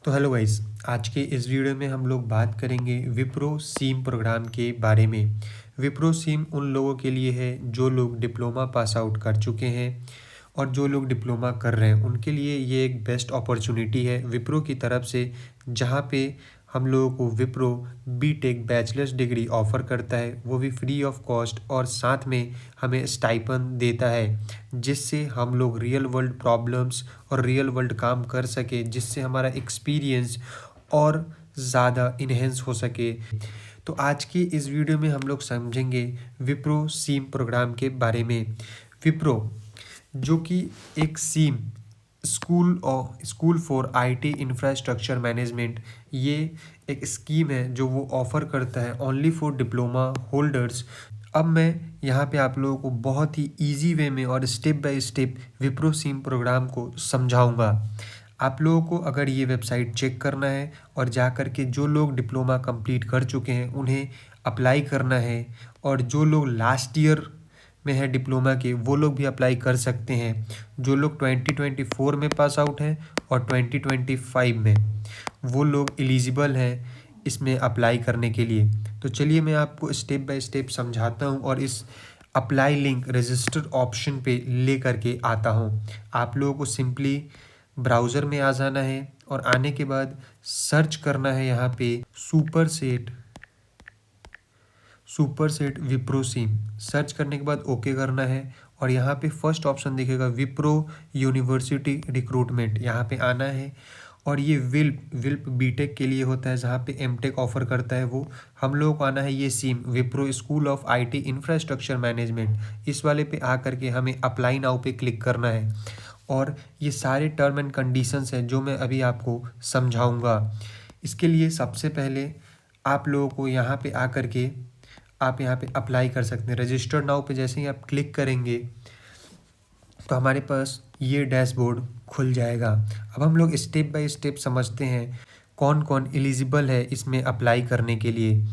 तो hello guys, आज के इस वीडियो में हम लोग बात करेंगे विप्रो सीम प्रोग्राम के बारे में। विप्रो सीम उन लोगों के लिए है जो लोग डिप्लोमा पास आउट कर चुके हैं और जो लोग डिप्लोमा कर रहे हैं उनके लिए ये एक बेस्ट अपॉर्चुनिटी है विप्रो की तरफ से, जहाँ पे हम लोगों को Wipro B Tech bachelor's degree offer करता है, वो भी फ्री ऑफ कॉस्ट, और साथ में हमें स्टाइपन देता है जिससे हम लोग रियल वर्ल्ड प्रॉब्लम्स और रियल वर्ल्ड काम कर सके, जिससे हमारा एक्सपीरियंस और ज़्यादा इन्हेंस हो सके। तो आज की इस वीडियो में हम लोग समझेंगे विप्रो सीम प्रोग्राम के बारे में। विप्रो जो कि एक SIM school for I T infrastructure management, ये एक स्कीम है जो वो ऑफ़र करता है ओनली फॉर डिप्लोमा होल्डर्स। अब मैं यहाँ पे आप लोगों को बहुत ही इजी वे में और step by step Wipro SIM programme को समझाऊंगा। आप लोगों को अगर ये वेबसाइट चेक करना है और जा कर के जो लोग डिप्लोमा कंप्लीट कर चुके हैं उन्हें अप्लाई करना है, और जो लोग लास्ट ईयर में है डिप्लोमा के वो लोग भी अप्लाई कर सकते हैं। जो लोग 2024 में पास आउट हैं और 2025 में, वो लोग एलिजिबल हैं इसमें अप्लाई करने के लिए। तो चलिए मैं आपको स्टेप बाय स्टेप समझाता हूँ और इस अप्लाई लिंक रजिस्टर ऑप्शन पे ले करके आता हूँ। आप लोगों को सिंपली ब्राउज़र में आ जाना है और आने के बाद सर्च करना है यहाँ पे सुपर सेट विप्रो सीम। सर्च करने के बाद ओके करना है और यहाँ पे फर्स्ट ऑप्शन दिखेगा विप्रो यूनिवर्सिटी रिक्रूटमेंट, यहाँ पे आना है। और ये विल्प बीटेक के लिए होता है, जहाँ पे एमटेक ऑफर करता है वो। हम लोगों को आना है ये SIM Wipro school of I T infrastructure management, इस वाले पे आ करके हमें अप्लाई नाउ पे क्लिक करना है। और ये सारे टर्म एंड कंडीशंस हैं जो मैं अभी आपको समझाऊंगा। इसके लिए सबसे पहले आप लोगों को यहाँ पे आ करके आप यहाँ पे अप्लाई कर सकते हैं। रजिस्टर नाउ पे जैसे ही आप क्लिक करेंगे तो हमारे पास ये डैशबोर्ड खुल जाएगा। अब हम लोग स्टेप बाय स्टेप समझते हैं कौन कौन एलिजिबल है इसमें अप्लाई करने के लिए।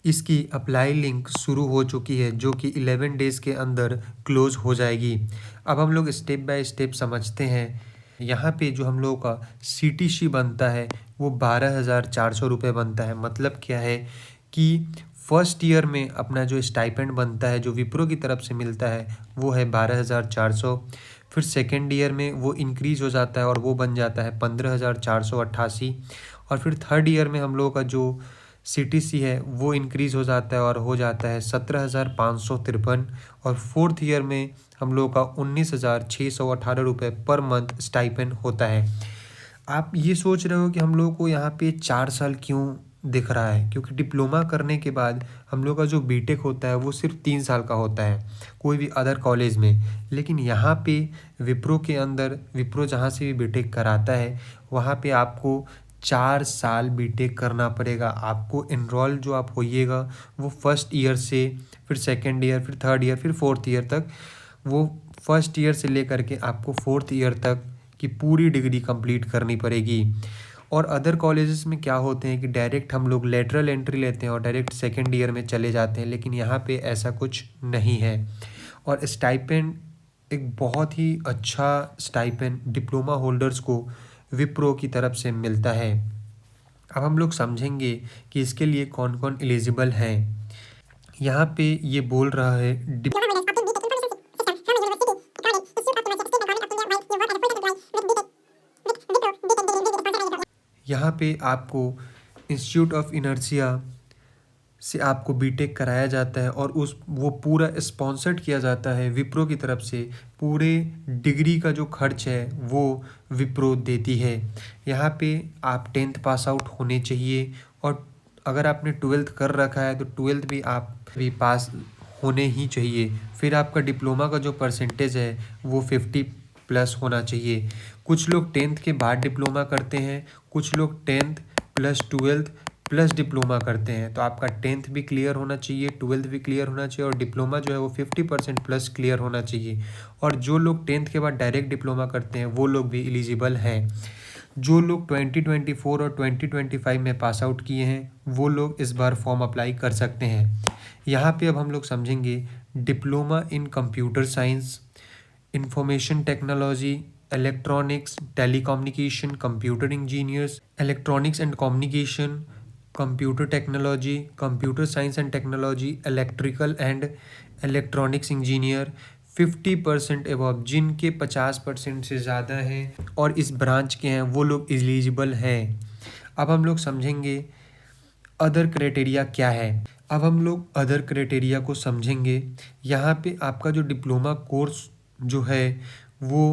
इसकी अप्लाई लिंक शुरू हो चुकी है जो कि 11 डेज़ के अंदर क्लोज हो जाएगी। अब हम लोग स्टेप बाय स्टेप समझते हैं। यहाँ पे जो हम लोगों का CTC बनता है वो 12,400 रुपये बनता है। मतलब क्या है कि फर्स्ट ईयर में अपना जो स्टाइपेंड बनता है जो विप्रो की तरफ से मिलता है वो है 12,400। फिर सेकेंड ईयर में वो इंक्रीज़ हो जाता है और वो बन जाता है 15,488। और फिर थर्ड ईयर में हम लोगों का जो CTC है वो इंक्रीज़ हो जाता है और हो जाता है 17,553। और फोर्थ ईयर में हम लोगों का 19,618 रुपये पर मंथ स्टाइपेंड होता है। आप ये सोच रहे हो कि हम लोगों को यहाँ पे 4 साल क्यों दिख रहा है, क्योंकि डिप्लोमा करने के बाद हम लोग का जो बीटेक होता है वो सिर्फ 3 साल का होता है कोई भी अदर कॉलेज में। लेकिन यहाँ पे विप्रो के अंदर, विप्रो जहाँ से भी बीटेक कराता है वहाँ पे आपको 4 साल बीटेक करना पड़ेगा। आपको एनरोल जो आप होइएगा वो फर्स्ट ईयर से, फिर सेकेंड ईयर, फिर थर्ड ईयर, फिर फोर्थ ईयर तक, वो फर्स्ट ईयर से लेकर के आपको फोर्थ ईयर तक की पूरी डिग्री कंप्लीट करनी पड़ेगी। और अदर कॉलेजेस में क्या होते हैं कि डायरेक्ट हम लोग लेटरल एंट्री लेते हैं और डायरेक्ट सेकेंड ईयर में चले जाते हैं, लेकिन यहाँ पे ऐसा कुछ नहीं है। और स्टाइपेंड एक बहुत ही अच्छा स्टाइपेंड डिप्लोमा होल्डर्स को विप्रो की तरफ से मिलता है। अब हम लोग समझेंगे कि इसके लिए कौन कौन एलिजिबल हैं। यहाँ पे ये बोल रहा है यहाँ पे आपको इंस्टीट्यूट ऑफ इनर्सिया से आपको बीटेक कराया जाता है और वो पूरा स्पॉन्सर्ड किया जाता है विप्रो की तरफ से। पूरे डिग्री का जो खर्च है वो विप्रो देती है। यहाँ पे आप 10th पास आउट होने चाहिए, और अगर आपने 12th कर रखा है तो 12th भी आप भी पास होने ही चाहिए। फिर आपका डिप्लोमा का जो परसेंटेज है वो 50+ होना चाहिए। कुछ लोग 10th के बाद डिप्लोमा करते हैं, कुछ लोग 10th + 12th + डिप्लोमा करते हैं। तो आपका 10th भी क्लियर होना चाहिए, 12th भी क्लियर होना चाहिए, और डिप्लोमा जो है वो 50%+ क्लियर होना चाहिए। और जो लोग 10th के बाद डायरेक्ट डिप्लोमा करते हैं वो लोग भी एलिजिबल हैं। जो लोग 2024 और 2025 में पास आउट किए हैं वो लोग इस बार फॉर्म अप्लाई कर सकते हैं। यहाँ पे अब हम लोग समझेंगे diploma in computer science, information technology electronics, telecommunication, computer engineers, electronics and communication, computer technology, computer science and technology, electrical and electronics engineer. 50% above, जिनके 50% से ज़्यादा हैं और इस ब्रांच के हैं, वो लोग एलिजिबल हैं। अब हम लोग समझेंगे अदर क्राइटेरिया क्या है। अब हम लोग अदर क्राइटेरिया को समझेंगे। यहाँ पे आपका जो डिप्लोमा कोर्स जो है वो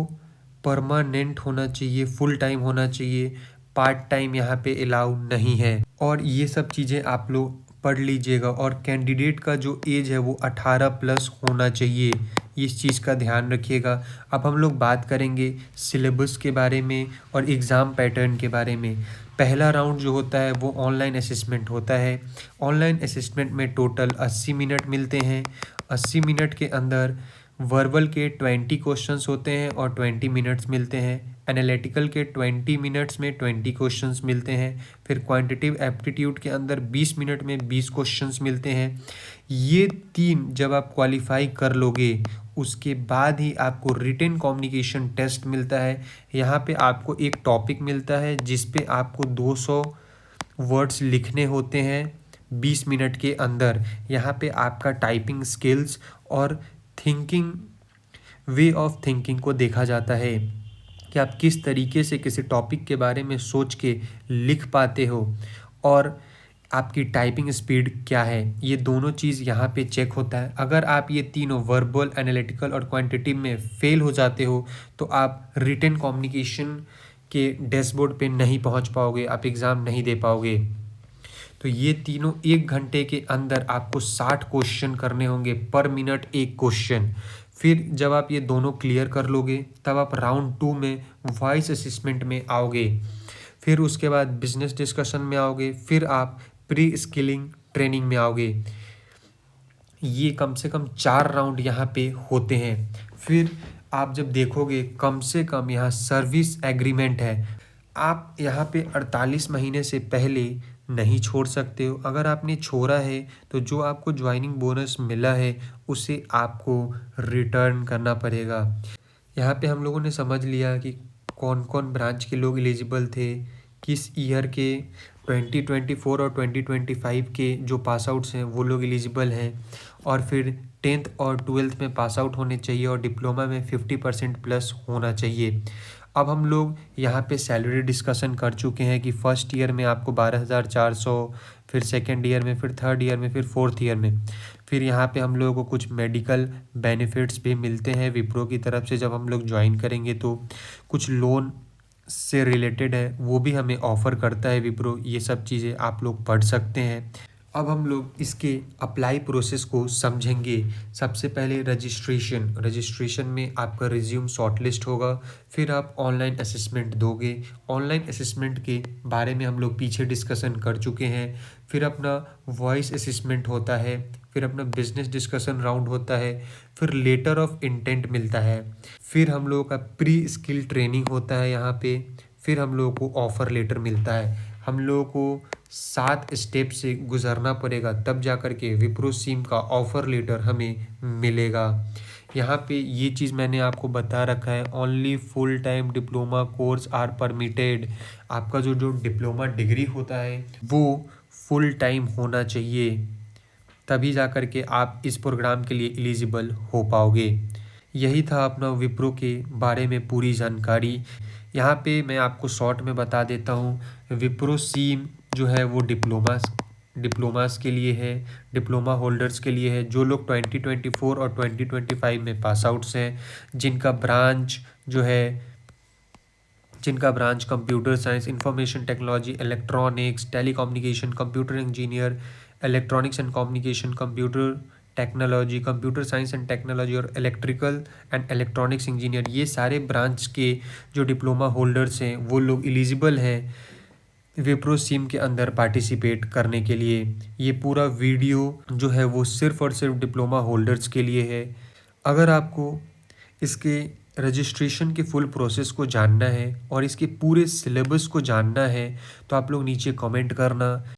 परमानेंट होना चाहिए, फुल टाइम होना चाहिए, पार्ट टाइम यहाँ पे अलाउ नहीं है। और ये सब चीज़ें आप लोग पढ़ लीजिएगा। और कैंडिडेट का जो एज है वो 18+ होना चाहिए, इस चीज़ का ध्यान रखिएगा। अब हम लोग बात करेंगे सिलेबस के बारे में और एग्ज़ाम पैटर्न के बारे में। पहला राउंड जो होता है वो ऑनलाइन असेसमेंट होता है। ऑनलाइन असेसमेंट में टोटल 80 मिनट मिलते हैं। 80 मिनट के अंदर वर्बल के 20 क्वेश्चंस होते हैं और 20 मिनट्स मिलते हैं। एनालिटिकल के 20 मिनट्स में 20 क्वेश्चंस मिलते हैं। फिर क्वांटिटेटिव एप्टीट्यूड के अंदर 20 मिनट में 20 क्वेश्चंस मिलते हैं। ये तीन जब आप क्वालिफाई कर लोगे उसके बाद ही आपको रिटन कम्युनिकेशन टेस्ट मिलता है। यहाँ पे आपको एक टॉपिक मिलता है जिस पे आपको 200 वर्ड्स लिखने होते हैं 20 मिनट के अंदर। यहाँ पे आपका टाइपिंग स्किल्स और थिंकिंग, वे ऑफ थिंकिंग को देखा जाता है कि आप किस तरीके से किसी टॉपिक के बारे में सोच के लिख पाते हो और आपकी टाइपिंग स्पीड क्या है। ये दोनों चीज़ यहाँ पे चेक होता है। अगर आप ये तीनों वर्बल, एनालिटिकल और क्वांटिटेटिव में फेल हो जाते हो तो आप रिटन कम्युनिकेशन के डैशबोर्ड पे नहीं पहुँच पाओगे, आप एग्ज़ाम नहीं दे पाओगे। तो ये तीनों 1 घंटे के अंदर आपको 60 क्वेश्चन करने होंगे, पर मिनट एक क्वेश्चन। फिर जब आप ये दोनों क्लियर कर लोगे तब आप राउंड 2 में वॉइस असेसमेंट में आओगे। फिर उसके बाद बिजनेस डिस्कशन में आओगे। फिर आप प्री स्किलिंग ट्रेनिंग में आओगे। ये कम से कम 4 राउंड यहाँ पे होते हैं। फिर आप जब देखोगे कम से कम यहाँ सर्विस एग्रीमेंट है। आप यहाँ पे 48 महीने से पहले नहीं छोड़ सकते हो। अगर आपने छोड़ा है तो जो आपको ज्वाइनिंग बोनस मिला है उसे आपको रिटर्न करना पड़ेगा। यहाँ पे हम लोगों ने समझ लिया कि कौन कौन ब्रांच के लोग एलिजिबल थे, किस ईयर के 2024 और 2025 के जो पास आउट्स हैं वो लोग एलिजिबल हैं। और फिर 10th और 12th में पास आउट होने चाहिए और डिप्लोमा में 50% प्लस होना चाहिए। अब हम लोग यहाँ पे सैलरी डिस्कशन कर चुके हैं कि फर्स्ट ईयर में आपको 12,400, फिर सेकेंड ईयर में, फिर थर्ड ईयर में, फिर फोर्थ ईयर में। फिर यहाँ पे हम लोगों को कुछ मेडिकल बेनिफिट्स भी मिलते हैं विप्रो की तरफ से। जब हम लोग ज्वाइन करेंगे तो कुछ लोन से रिलेटेड है वो भी हमें ऑफ़र करता है विप्रो। ये सब चीज़ें आप लोग पढ़ सकते हैं। अब हम लोग इसके अप्लाई प्रोसेस को समझेंगे। सबसे पहले रजिस्ट्रेशन में आपका रिज्यूम शॉर्टलिस्ट होगा। फिर आप ऑनलाइन असेसमेंट दोगे। ऑनलाइन असेसमेंट के बारे में हम लोग पीछे डिस्कशन कर चुके हैं। फिर अपना वॉइस असेसमेंट होता है। फिर अपना बिजनेस डिस्कशन राउंड होता है। फिर लेटर ऑफ इंटेंट मिलता है। फिर हम लोगों का प्री स्किल ट्रेनिंग होता है यहाँ पे। फिर हम लोगों को ऑफ़र लेटर मिलता है। हम लोगों को 7 स्टेप से गुजरना पड़ेगा तब जा कर के विप्रो सिम का ऑफ़र लेटर हमें मिलेगा। यहाँ पे ये चीज़ मैंने आपको बता रखा है, only full time diploma course are permitted. आपका जो डिप्लोमा डिग्री होता है वो फुल टाइम होना चाहिए, तभी जा कर के आप इस प्रोग्राम के लिए एलिजिबल हो पाओगे। यही था अपना विप्रो के बारे में पूरी जानकारी। यहाँ पे मैं आपको शॉर्ट में बता देता हूँ। विप्रो सिम जो है वो डिप्लोमास के लिए है, डिप्लोमा होल्डर्स के लिए है जो लोग 2024 और 2025 में पास आउट्स हैं, जिनका branch computer science, information technology, electronics, telecommunication, computer engineer, electronics and communication, computer technology, computer science and technology और इलेक्ट्रिकल एंड इलेक्ट्रॉनिक्स इंजीनियर, ये सारे ब्रांच के जो डिप्लोमा होल्डर्स हैं वो लोग एलिजिबल हैं विप्रो सिम के अंदर पार्टिसिपेट करने के लिए। ये पूरा वीडियो जो है वो सिर्फ़ और सिर्फ डिप्लोमा होल्डर्स के लिए है। अगर आपको इसके रजिस्ट्रेशन के फुल प्रोसेस को जानना है और इसके पूरे सिलेबस को जानना है तो आप लोग नीचे कमेंट करना।